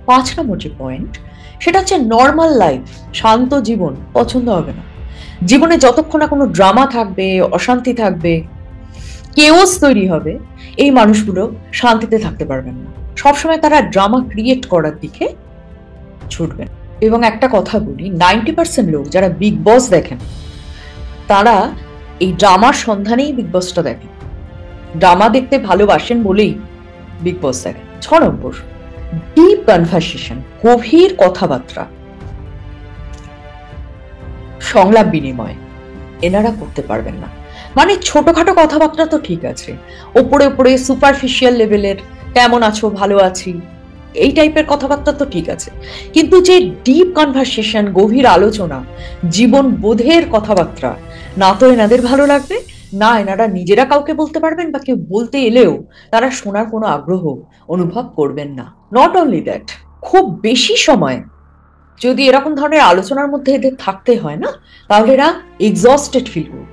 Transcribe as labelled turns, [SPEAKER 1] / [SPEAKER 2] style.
[SPEAKER 1] 5 নম্বর যে পয়েন্ট, সেটা হচ্ছে নর্মাল লাইফ, শান্ত জীবন পছন্দ হবে না। জীবনে যতক্ষণ না কোনো ড্রামা থাকবে, অশান্তি থাকবে, কেওস তৈরি হবে, এই মানুষগুলো শান্তিতে থাকতে পারবেন না। সবসময় তারা ড্রামা ক্রিয়েট করার দিকে ছুটবেন। এবং একটা কথা বলি, 90% লোক যারা বিগ বস দেখেন, তারা এই ড্রামার সন্ধানেই বিগ বসটা দেখেন। ড্রামা দেখতে ভালোবাসেন বলেই বিগ বস দেখেন। 6 নম্বর, ডিপ কনভারসেশন, গভীর কথাবার্তা, সংলাপ বিনিময় এনারা করতে পারবেন না। মানে ছোটখাটো কথাবার্তা তো ঠিক আছে, ওপরে ওপরে সুপারফিশিয়াল লেভেলের কেমন আছো, ভালো আছি, এই টাইপের কথাবার্তা তো ঠিক আছে, কিন্তু যে ডিপ কনভারসেশন, গভীর আলোচনা, জীবন বোধের কথাবার্তা, না তো এনাদের ভালো লাগবে, না এনারা নিজেরা কাউকে বলতে পারবেন, বা কেউ বলতে এলেও তারা শোনার কোনো আগ্রহ অনুভব করবেন না। নট অনলি দ্যাট, খুব বেশি সময় যদি এরকম ধরনের আলোচনার মধ্যে এদের থাকতে হয় না, তাহলে এরা এক্সস্টেড ফিল করবে।